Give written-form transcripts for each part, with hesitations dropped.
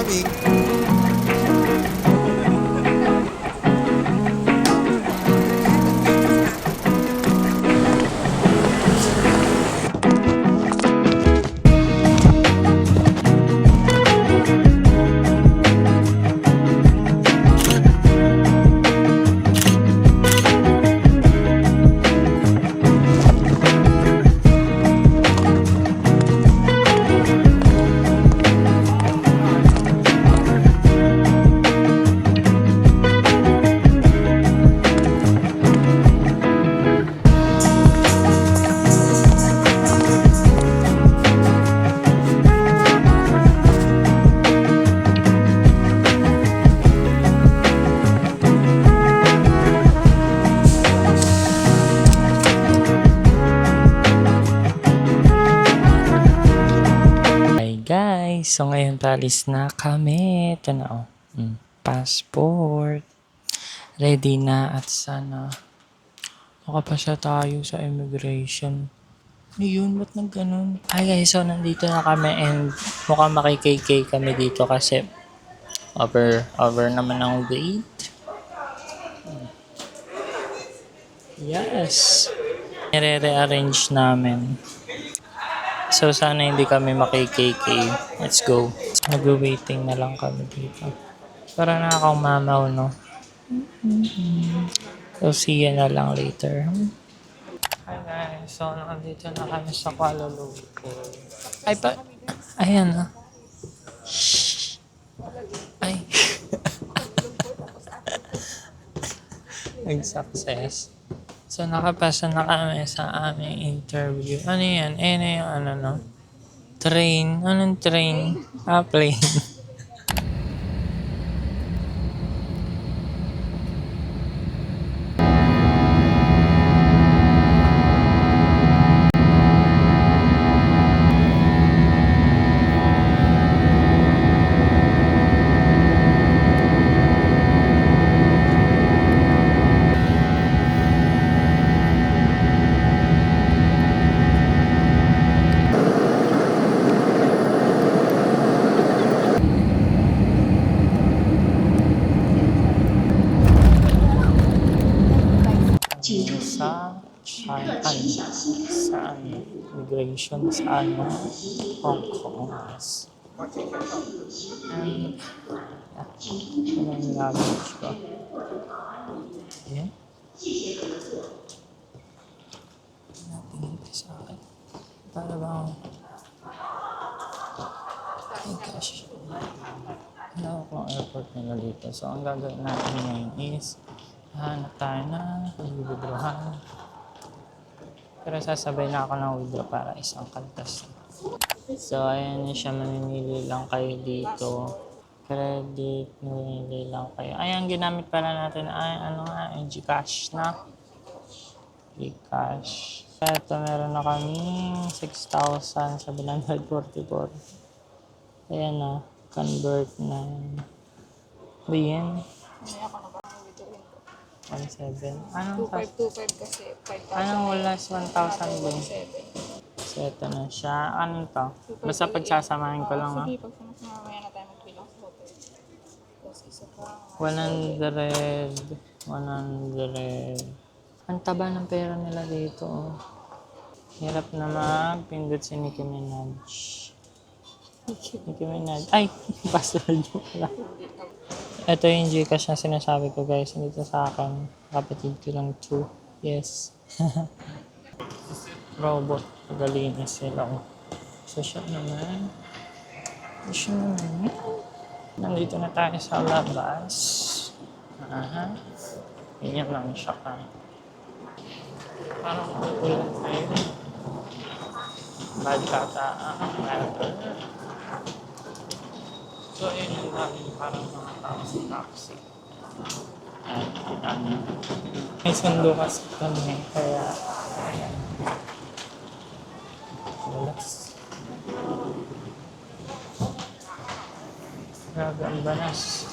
coming. Hi guys! So ngayon palis na kami. Ito na oh. Passport. Ready na at sana makapasa tayo sa immigration. Ano yun? Ba't nagganon? Hi guys! So nandito na kami and mukhang makikk kami dito kasi over naman ang wait. Yes! Nire-rearrange namin. So, sana hindi kami makikk. Let's go. Nag-waiting na lang kami dito. Para na akong mamaw, no? So, see you na lang later. Hi guys. So, nandito na kami sa Kuala Lumpur. Ay, ayan na. Ay. Nag-success. So, nakapasa na kami sa aming interview. Ano yan? Ano yung ano, no? Train. Anong train? Plane. Sa saan immigration sa Hong Kong. And ano yung language ko? Yeah? Natingin ka sa akin. Para ba ako? Oh gosh. Wala akong airport nila dito. So ang gagawin natin ngayon is hanap tayo na pag-withdrawhan. Pero sasabay na ako ng withdraw para isang kaltas. So, ayan siya. Mamimili lang kayo dito. Credit, mamimili lang kayo. Ayan, ginamit pala natin. Ay, ano nga, Gcash na. Gcash. Ito, meron na kaming 6,744. Ayan na. Convert na. Ayan. 1,700. Anong 2525 kasi 5,000. Anong last 1,000 din? 7. So, ito na siya. Ano to? Basta pagsasamahin ko lang, ha? Sige, pag mamaya na tayo magbilang sa hotel. Tapos isa pa. 100. Ang taba ng pera nila dito, oh. Hirap na magpindot si Nicki Minaj. Nicki Minaj. Ay! Password mo pala. Ito yung Gcash na sinasabi ko, guys. Dito sa akin. Kapatid ko lang 2. Yes. Robot. Pagalinis sila. So, siya naman. Nandito na tayo sa labas. Aha. Ganyan lang siya ka. Parang kukulat tayo. Bad kata. So, ayun yung namin parang mga tao sa taxi. Ayan, kita niyo. May sundo kasi kami, kaya ayan. Balas. Grabe ang banas.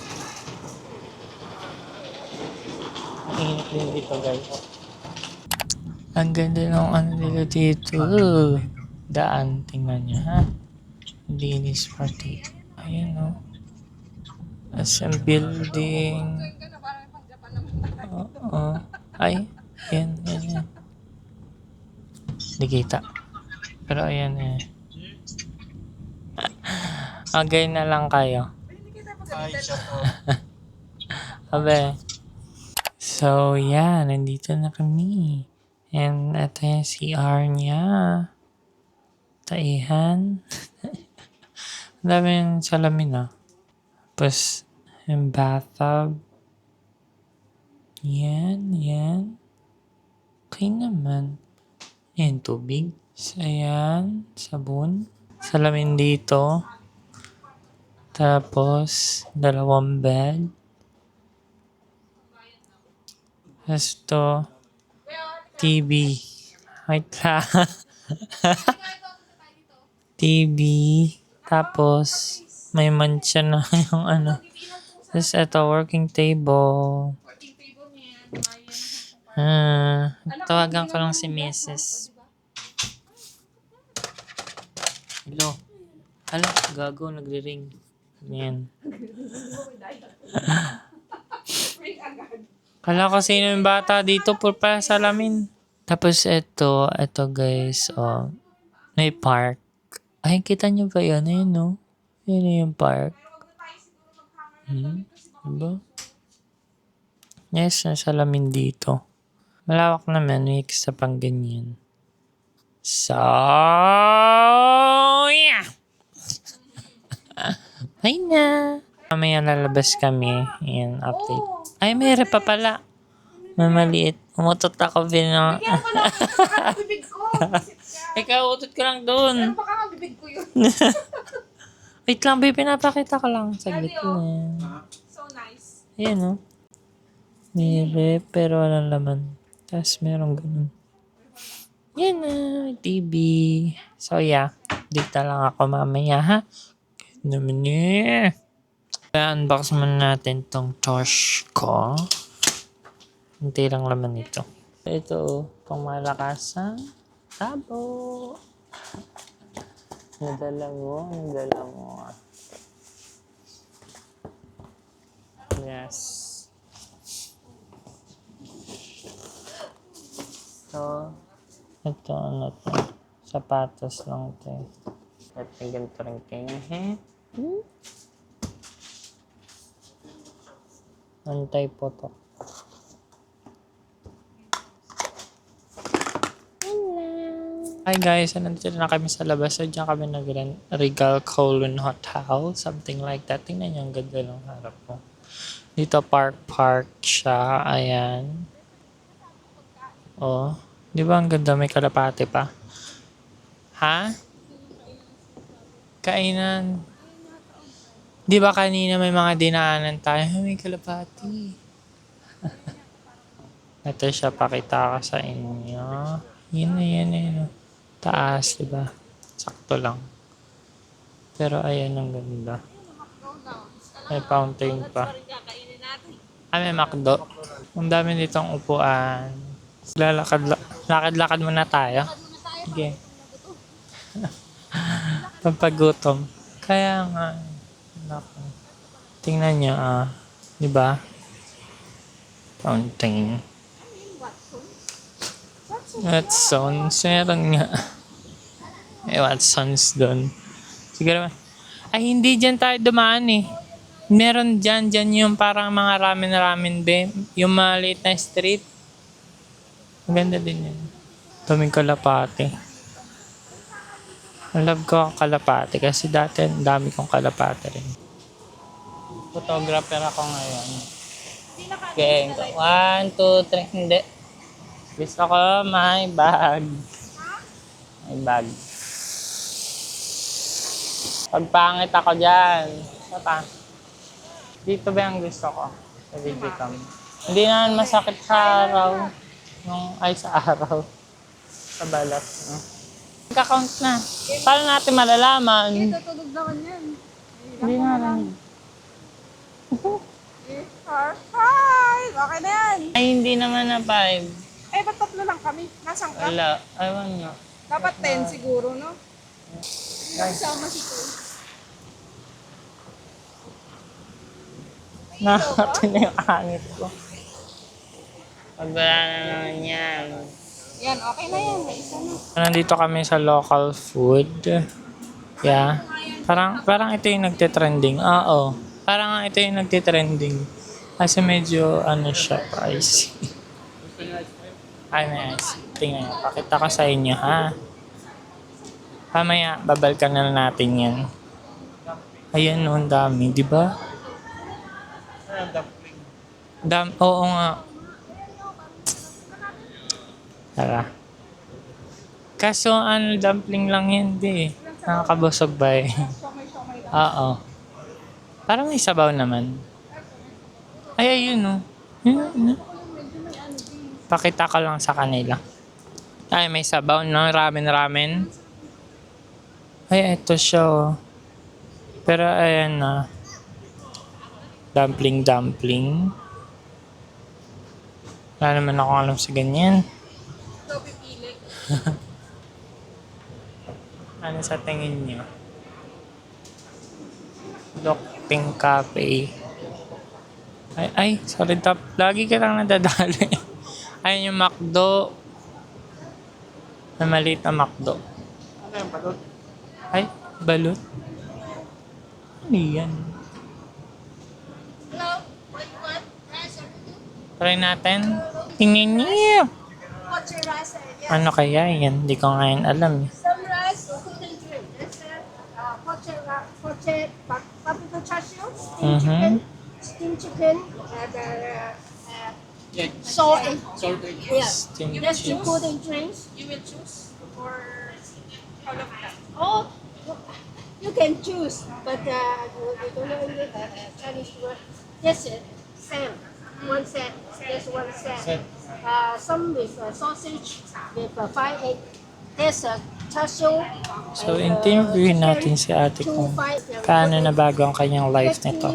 Ang init din dito, guys. Ang ganda ng ano nila dito. Daan, tingnan niyo, ha? Linis party. Ayan, oh. SM Building. Join ka na, parang pang Japan naman tayo. Oo. Ay, yan. Hindi kita. Pero ayan eh. Agay na lang kayo. Hindi kita pagalitan. Abe. So, yeah. Nandito na kami. And ito yung CR niya. Taihan. Ang dami yung salamin ah. Tapos, yung bathtub. Yan. Okay naman. Ayan, tubig. So, ayan. Sabon. Salamin dito. Tapos, dalawang bed. Tapos ito, TV. Wait lang. TV. Tapos, may mancha na yung ano. Tapos ito, working table. Tawagan ko lang si Mrs. Hello. Hala, gago, nagre-ring. Yan. Kala ko sino yung bata dito por pa salamin. Tapos ito guys, oh, may park. Ay, kita nyo ba yan? Ayun, no? Yun yung park. Diba? Yes, may salamin dito. Malawak naman, may extra pang ganyan. So, yeah! Ay na! Mamaya lalabas kami. Ayan, update. Ay, may pa pala. Mamaliit. Umutot ako na. Bibig ko. Ikaw, utot ka lang doon. Baka nga bibig ko yun. Wait lang, babe. Pinapakita ka lang. Saglit lang. So nice. Ayan, no? May rep, pero walang laman. Tapos merong ganun. Yan na. TV. So, yeah. Dito lang ako mamaya, ha? Naman eh. Unbox muna natin tong torch ko. Hindi lang laman ito. Ito, pang malakasang tabo. Nadala mo. Yes. So, ito ano to? Sapatos lang to. At may ganito rin kayo. Antay po to. Hi guys, nandito na kami sa labas. So, dyan kami nag-Regal Kowloon Hotel. Something like that. Tingnan nyo, ang ganda ng harap ko. Dito park siya. Ayan. Oh. Di ba ang ganda? May kalapate pa. Ha? Kainan. Di ba kanina may mga dinaanan tayo? May kalapati. Ito siya, pakita ko sa inyo. Yan. Taas, di ba? Sakto lang. Pero ayan, ang ganda. May fountain pa. May McDo. Ang dami ditong upuan. Lakad-lakad muna tayo. Sige. Pampagutom. Kaya nga. Naku. Tingnan nyo, di ba? Fountain. Watsons. Meron nga. May Watsons doon. Siguro. Ay, hindi dyan tayo dumaan eh. Meron dyan yung parang mga ramen din. Yung maliit na street. Maganda din yun. Daming kalapate. Love ko ang kalapate kasi dati dami kong kalapate rin. Photographer ako ngayon. Okay, 1, 2, 3, hindi. Gusto ko may bag. May bag. Pagpangit ako dyan. Sapa. Dito ba yung gusto ko? Sa video cam. Hindi naman masakit sa araw. Sa araw. Sa balat. No? Magka-count na. Paano natin malalaman? Tutulog naman yan. Hindi na lang. 5. Okay na yan. Ay, hindi naman na 5. Ba't tatlo lang kami? Nasaan ka? Wala. Ewan nga. Dapat 10 siguro, no? Kasama si Kuya. Nakakati na yung angit ko. Pag wala na naman yan. Yan, okay na yan. May isa na. Nandito kami sa local food. Yeah. Parang ito yung nagte-trending. Oo. Parang nga ito yung nagte-trending. Kasi medyo ano siya, pricey. Ay, nice. Tingnan nyo. Pakita ko sa inyo, ha? Mamaya, babalikan na natin yan. Ayan, no, ang dami, di ba? Oo nga. Tara. Kaso, ano, dumpling lang yan, di. Nakakabusog ba eh? Oo. Parang may sabaw naman. Ay, ayun, no. Yun. Pakita ko lang sa kanila. Ay, may sabaw, no? Ramen. Ay, eto siya, oh. Pero, ayan na. Dumpling. Wala naman akong alam sa ganyan. Ito, pipili. Ano sa tingin niyo? Lokping Cafe. Ay, sorry tap. Lagi ka lang nadadali. Ayun yung McDo. May maliit na McDo. Ano yung balot? Ay, balot. Ano yan? Hello? What you want? Rice or noodle? Try natin. Tingnan niyo. What's your rice? Ano kaya yan? Hindi ko ngayon alam. Some rice or cooking drink. That's paprika char siu, steamed chicken, and Yeah. salt. Salted. Yeah. Steamed That's the cheese. food and drinks. You will choose or all of that? Oh, you can choose, but we don't know in the Chinese word. Yes, same. One set. There's one set. Some with sausage, with fried egg. There's a char siu. So, interviewin natin si ate kung paano na bago ang kanyang life nito.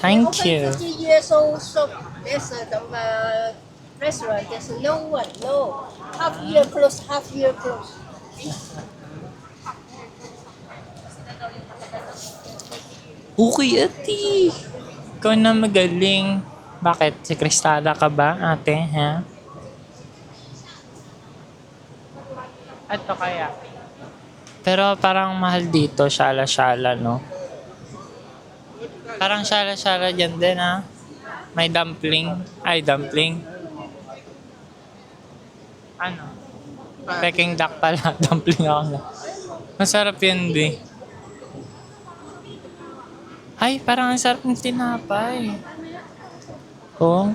Thank you. 50 years old, so there's the restaurant. There's no one, no. Half year close. Okay, ate. Ikaw na magaling. Bakit? Si Kristala ka ba, ate? Ha? Ato kaya? Pero parang mahal dito, syala-syala, no? Parang syala-syala dyan din, ha? May dumpling. Ay, dumpling. Ano? Peking duck pala. Dumpling ako na. Masarap yan, be. Ay, parang ang sarap ng tinapay. Oh.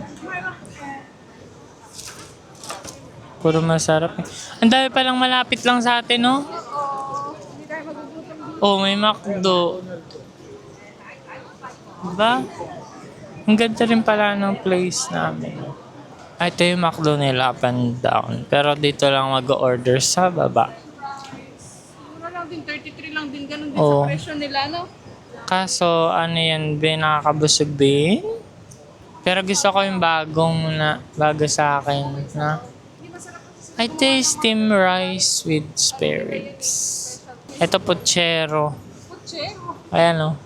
Puro masarap. Ang dami palang malapit lang sa atin, no? Oh, may McDo. Diba? Ang ganda rin pala ng place namin. Ay, ito yung McDo nila up and down. Pero dito lang mag-order sa baba. Mura lang din, 33 lang din, ganun din Oo. sa presyo nila, no? Kaso, ano yan, nakakabusog din. Pero gusto ko yung bagong na, bago sa akin na I taste steamed rice with spare ribs. Ito puchero. Puchero. Ayan o.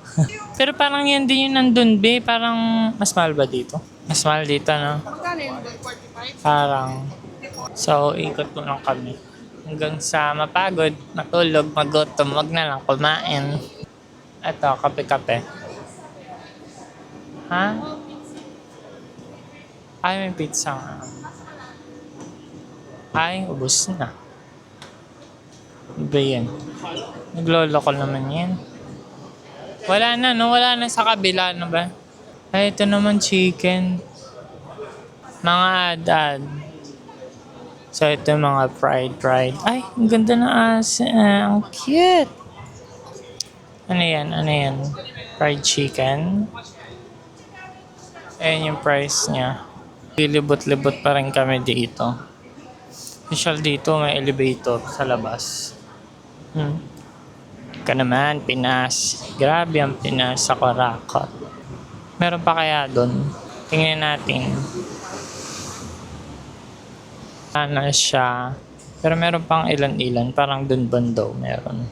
Pero parang yan din yung nandun, be. Parang mas mahal ba dito? Mas mahal dito, no? Magkano yun? 45? Parang. So, ikot mo lang kami. Hanggang sa mapagod, matulog, magutom, wag na lang kumain. Ito, kape-kape. Ha? Ay, may pizza nga. Ay, ubos na. Ano ba yan? Nagloloko naman yan. Wala na, no? Wala na sa kabila, no ba? Ay, ito naman chicken. Mga ad-ad. So, ito yung mga fried. Ay, ang ganda na asa. Ang cute. Ano yan? Fried chicken. Ayan yung price niya. Lilibot-libot pa rin kami dito. Usual dito, may elevator sa labas. Ka naman, Pinas. Grabe ang Pinas sa Korakot. Meron pa kaya doon? Tingnan natin. Ano siya? Pero meron pang ilan-ilan. Parang doon bando meron.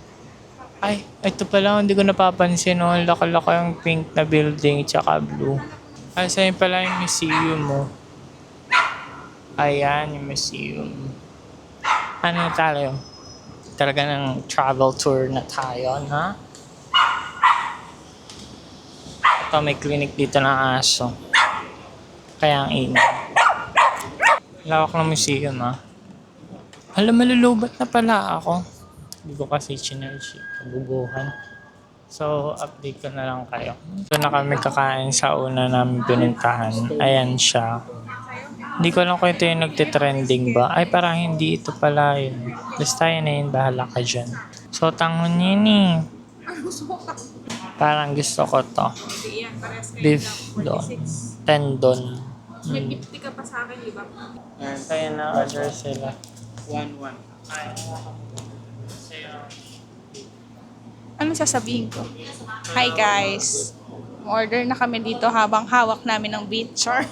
Ay, ito pala. Hindi ko napapansin. Oh. Laki-laki yung pink na building tsaka blue. Ay, sa'yo pala yung museum mo. Ayan, yung museum. Ano tayo? Talaga ng travel tour na tayo, na? Ito, may clinic dito ng aso. Kaya ang ingay. Lawak ng museum, ha? Hala, malulubat na pala ako. Hindi ko kasi chinershi. Kabubuhan. So, update ko na lang kayo. Ito na kami kakain sa una namin pinuntahan. Ayan siya. Hindi ko alam kung ito yung nagtitrending ba. Ay, parang hindi ito pala yun. Basta yun na yun. Bahala ka dyan. So, tangon yun eh. Parang gusto ko to. Beef doon. Tendon. May 50 ka pa sa akin, di ba? Ayan, kaya na-order sila. 1-1. Ano sasabihin ko? Hi guys! Order na kami dito habang hawak namin ng beacher.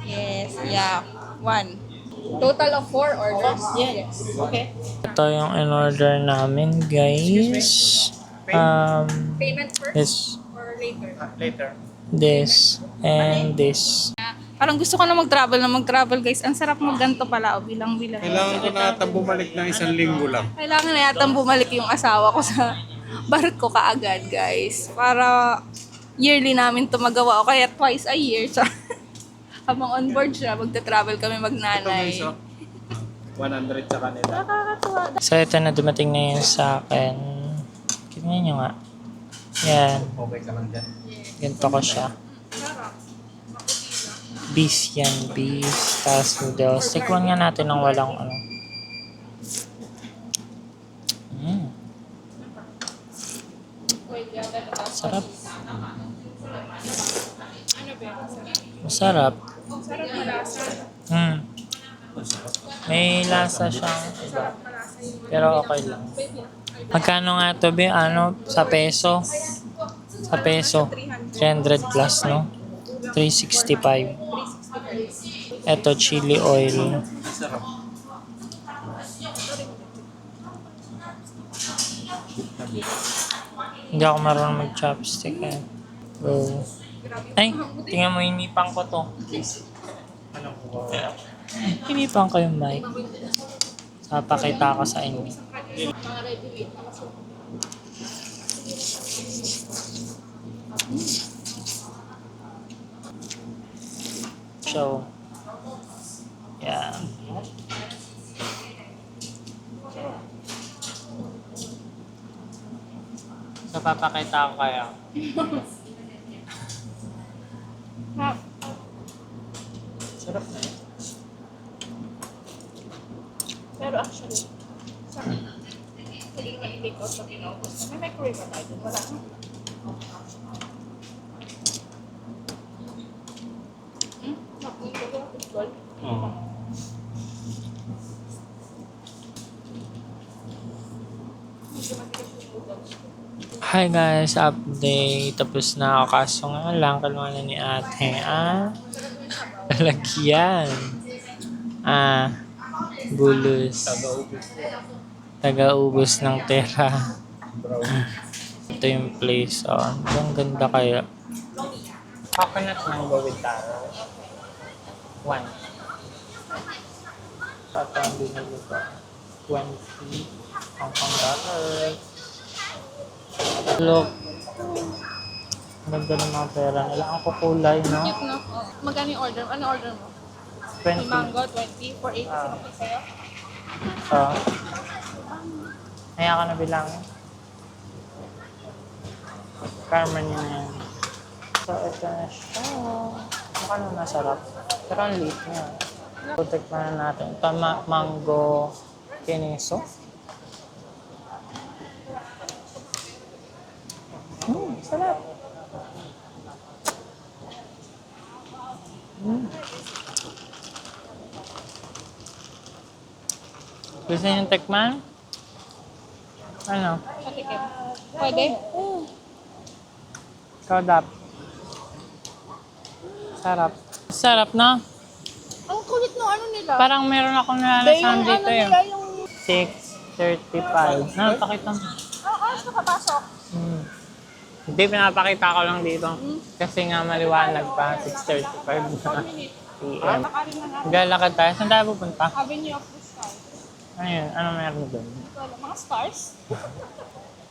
Yes, yeah. 1. Total of 4 orders? Yes. Okay. Ito yung in-order namin, guys. Payment first This, or later? Later. this, and this. Parang gusto ko na mag-travel guys. Ang sarap ganito pala o bilang-bilang. Kailangan ko na ata bumalik ng 1 linggo lang. Kailangan na yata bumalik yung asawa ko sa barko kaagad guys. Para yearly namin to magawa o kaya twice a year. Habang on board siya, magta-travel kami Ito magnanay. guys, 100 sa kanila. Nakakatuwa. So, ito na dumating na yun sa akin. Tignan nyo nga. Yan. Okay ka lang dyan. Ganito ko siya. Beef yan. Beef. Tapos noodles. Tikman nga natin ng walang ano. Sarap. Masarap. May lasa siyang iba. Pero okay lang. Magkano nga to be? Ano? Sa peso? Sa peso. 300 plus, no? 365. Ito, chili oil. Sarap. Hindi ako marunong mag-chopstick eh. Go. Ay, tingnan mo, hinipang ko to. Anong kuha? Hinipang ko yung mic. Papakita ko sa inyo. So, yeah. So, papakita ko kayo. Sarap na yun. Pero actually, sa akin, hindi naman i-take out sa pinaubos. May microwave ba tayo? Wala. Oo. Hi guys, update. Tapos na ako. Kaso nga lang, kalma na ni ate. Lalagyan. Bulus. Taga-ubos ng pera. Ito yung place. Ang ganda kaya. Coconut mango with taro. 1. Ito ang binili ko. 20 Hong Kong dollar. Look. Ganda ng mga pera nila. Ang kukulay, no? Cute no? Magkano yung order? Ano order mo? 20. May mango, 20, 480 sa okay sa'yo? Kaya ka na bilang. Carmen yun yan. So, ito na siya. Mukha na masarap. Pero ang liit niya. So, tikman na natin. Ito, mango kineso. Sarap. Gusto niyo tikman? Ano? Patikim. Pwede? Kodap. Sarap. Sarap na. Ang kulit no ano nila. Parang meron akong nalalasan dito eh. nila yung... 6.35. Pakita mo. Oras na papasok. Hindi, pinapakita ko lang dito. Kasi nga maliwanag pa, 6:35 na PM. Galakad tayo. Saan tayo pupunta? Avenue of the Stars. Ayun, ano meron doon? Hindi ko alam. Mga stars?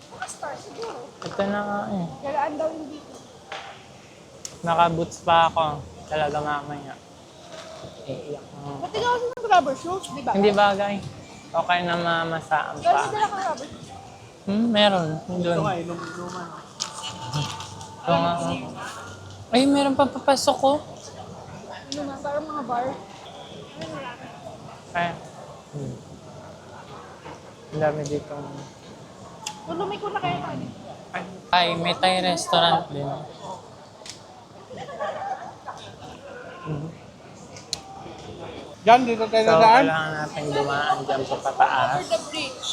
Mga stars siguro. Ito na nga eh. Galaan daw yung dito. Naka-boots pa ako. Talaga mamaya. Iiyak ako. Ba't ikaw kasi ng rubber shoes, di ba? Hindi bagay. Okay na mamasaan Pero pa. may dala kang rubber shoes. Meron. Doon. Ito nga, inom-inuman. Ito nga. Ay, meron pa papasok ko. Ano na, parang mga bar. Ay. Ang dami dito. Tulumay ko na kayo tayo. Ay, may Thai restaurant din. Diyan, dito tayo So, nadaan. kailangan natin dumaan dyan sa pataas. Over the bridge.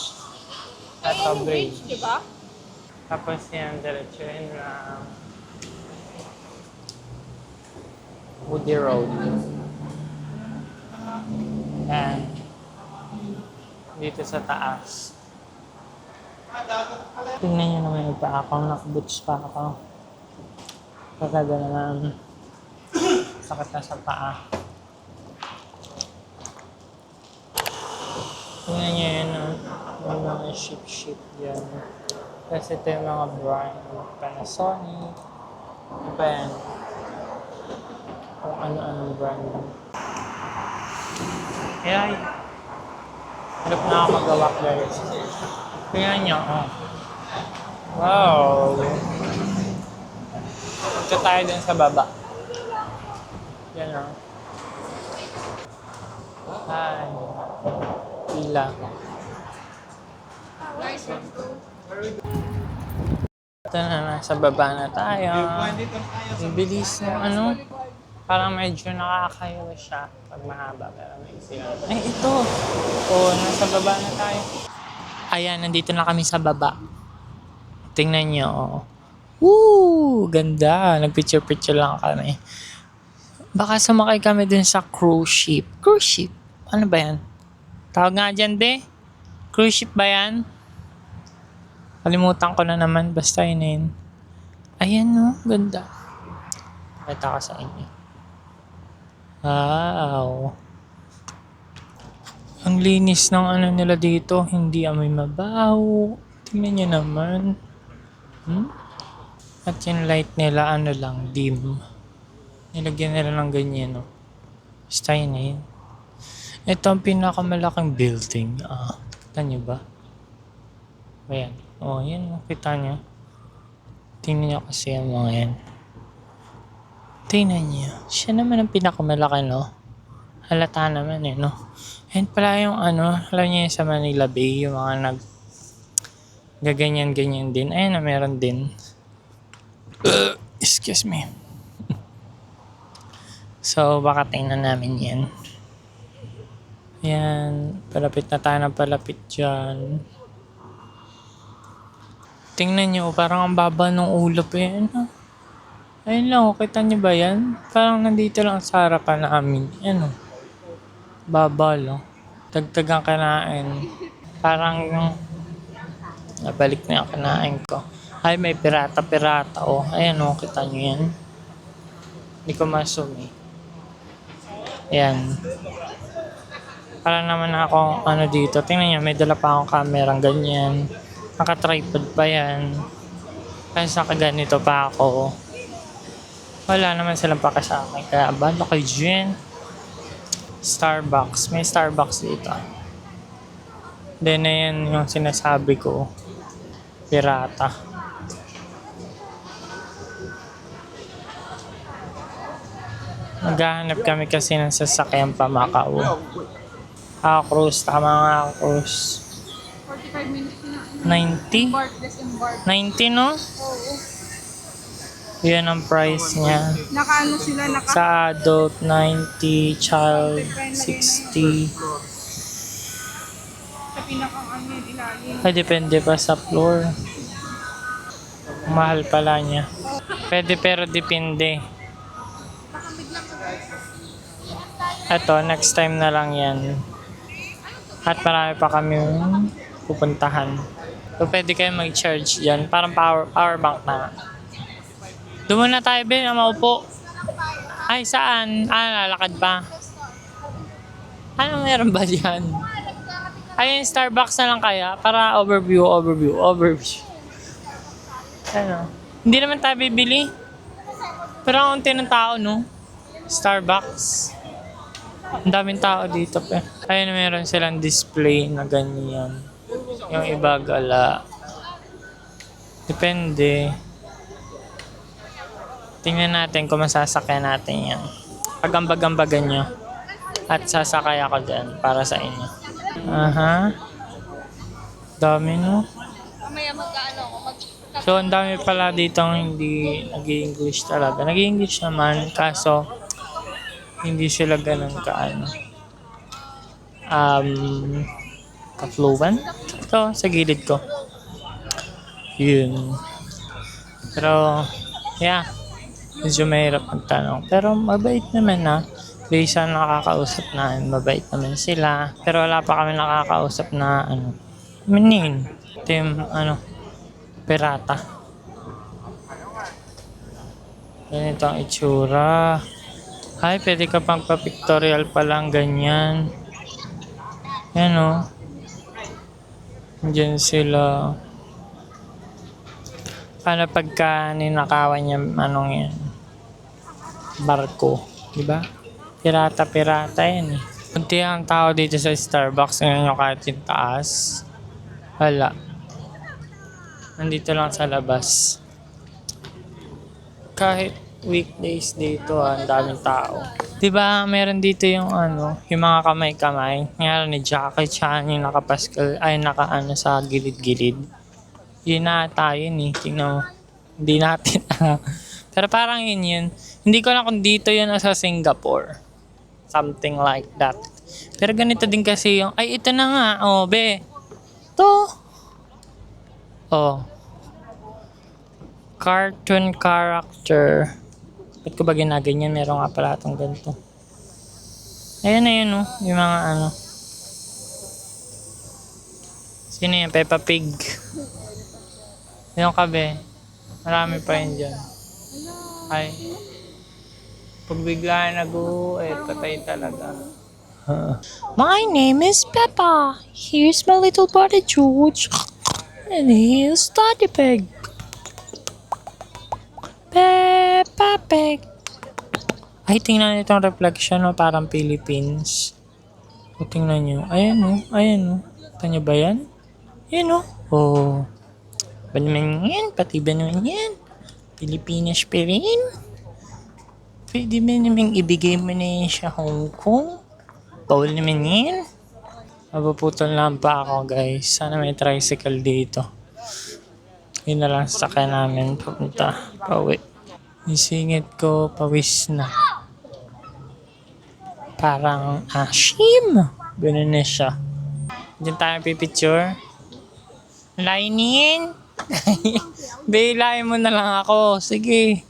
At Ayan yung bridge. bridge, di ba? Tapos yan, diretsuin na Woody Road. Yan. Dito sa taas. Tingnan nyo naman yung paa ko. Nakaboots pa ako. Kagada naman. Sakit na sa paa. Tingnan nyo yun, may mga ship yan. Kasi ito yung mga brand, Panasonic, ano pa yan? Kung ano-anong brand. Kaya, hirap na ako mag-awak guys. Tingnan nyo, oh. Wow! Ito tayo dun sa baba. Yan, oh. Hi. Pila. Ito na, nasa baba na tayo. Ang bilis ng ano. Parang medyo nakakayo siya pag mahaba. Pero may sila. Ay, ito. Oo, nasa baba na tayo. Ayan, nandito na kami sa baba. Tingnan nyo. Oh. Woo! Ganda. Nagpicture-picture lang kami. Baka sumakay kami dun sa cruise ship. Cruise ship? Ano ba yan? Tawag nga dyan, be. Cruise ship ba yan? Kalimutan ko na naman. Basta yun na yun. Ayan, no. Ganda. Pakita ko sa inyo. Wow. Ang linis ng ano nila dito. Hindi amoy mabaho. Tingnan nyo naman. At yung light nila, ano lang, dim. Nilagyan nila ng ganyan, no. Basta yun na yun. Ito ang pinakamalaking building. Kita nyo ba? Ayan. Oh, yan. Kita nyo. Tingnan nyo kasi ang mga yan. Tingnan nyo. Siya naman ang pinakamalaki, no? Halata naman, eh, no? Ayan pala yung ano, alam nyo yung sa Manila Bay, yung mga gaganyan-ganyan din. Ayan na, meron din. Excuse me. So, baka tingnan namin yan. Yan. Palapit na tayo ng palapit dyan. Tingnan nyo, parang ang baba ng ulap eh. Ano? Ayun lang, kita nyo ba yan? Parang nandito lang sa harapan namin. Ano? Baba lang. Dagdag ang kinain. Parang nabalik na yung kinain ko. Ay, may pirata-pirata. Oh, ayan oh, kita nyo yan. Hindi ko ma-zoom eh. Ayan. Para naman ako ano dito. Tingnan nyo, may dala pa akong camera ganyan. Naka-tripod pa yan. Kasi nakaganito pa ako. Wala naman silang paka sa akin. Kaya bala kayo dyan. Starbucks. May Starbucks dito. Then na yan yung sinasabi ko. Pirata. Maghahanap kami kasi ng sasakyan pa Macau. Cruise. Tama nga cruise. 45 minutes na. 90? Embark, disembark. 90 no? Oo. Yan ang price niya. Nakaano sila, Sa adult, 90. Child, 60. sa pinakang ano yung ilalim. Ay, depende pa sa floor. Mahal pala niya. Pwede pero depende. Ito, next time na lang yan. At marami pa kami pupuntahan. So, pwede kayo mag-charge dyan. Parang power bank na. Doon muna tayo, Ben. Maupo. Ay, saan? Lalakad pa. Ano meron ba dyan? Ay, yung Starbucks na lang kaya? Para overview. Ano? Hindi naman tayo bibili. Pero ang unti ng tao, no? Starbucks. Ang daming tao dito, pe. Ayun, meron silang display na ganyan. Yung iba gala. Depende. Tingnan natin kung masasakyan natin yan. Pag-ambag-ambagan nyo. At sasakay ako dyan para sa inyo. Aha. Dami, no? Mamaya mag-ano ako, So, ang dami pala dito hindi nag-i-English talaga. Nag-i-English naman, kaso hindi sila ganun kaano. Ka-fluent. Ito, sa gilid ko. Yun. Pero, yeah. Medyo mahirap magtanong. Pero, mabait naman na. Based sa nakakausap na, mabait naman sila. Pero, wala pa kami nakakausap na, manin. Ito yung, pirata. Ganito ang itsura. Ay, pwede ka pang pa-pictorial pa lang ganyan. Yan o. Diyan sila. Paano pagka ninakawan niya, yan? Barko. Diba? Pirata yan eh. Kunti ang tao dito sa Starbucks. Ngayon nyo kahit yung taas. Wala. Nandito lang sa labas. Kahit weekdays dito, ang daming tao. Diba, meron dito yung yung mga kamay-kamay. Ngayon ni Jackie Chan yung nakapaskal, sa gilid-gilid. Yun na tayo tingnan mo. Hindi natin pero parang yun. Hindi ko lang kung dito yun sa Singapore. Something like that. Pero ganito din kasi yung, ay ito na nga, be. Ito. Cartoon character. Ba't ko ba ginaganyan? Meron nga pala itong ganito. Ayun, yung mga Sino yan? Peppa Pig. Yung kabe. Marami pa yun dyan. Ay. Pag bigla patay talaga. My name is Peppa. Here's my little brother George. And here's Daddy Pig. Peppa Pig. Ay, tingnan itong reflection, parang Philippines. O, tingnan nyo. Ayan. Kita nyo ba yan? Ayan. Ba naman yan? Pati ba naman yan? Pilipinas pa rin? Pwede ba naman ibigay mo na yan sa Hong Kong? Bawal naman yan? Mapuputol lang pa ako, guys. Sana may tricycle dito. Yun na lang sakay namin papunta. Pauwi. Isingit ko, pawis na. Parang ashim. Ganun na siya. Diyan tayo pipicture. Lainin. Be, lain mo na lang ako. Sige.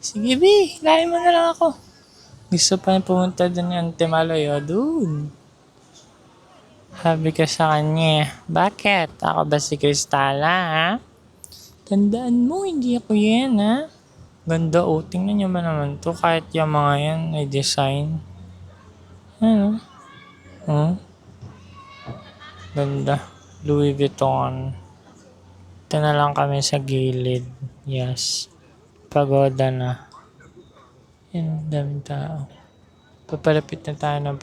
Sige, be. Lain mo na lang ako. Gusto pa pumunta dun yung Timaloyo. Dun. Sabi ka sa kanya, bakit? Ako ba si Cristala, ha? Tandaan mo, hindi ako yan, ha? Ganda, tingnan nyo ba naman to? Kahit yung mga yan ay design. Ganda. Louis Vuitton. Ito na lang kami sa gilid. Yes. Pagoda na. Yan, daming tao. Papalapit na tayo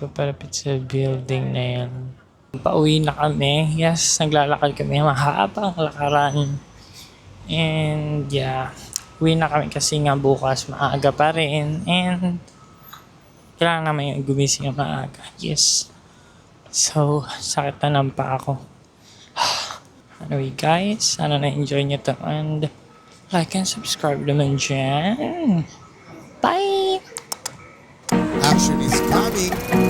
sa building na yan. Pauwi na kami. Yes, naglalakad kami. Mahabang lakaran. And yeah, uwi na kami kasi nga bukas maaga pa rin. And kailangan naman yung gumising na maaga. Yes. So, sakit na ng paa ko. Anyway guys, sana na-enjoy nyo to. And like and subscribe naman dyan. Bye! Action is coming.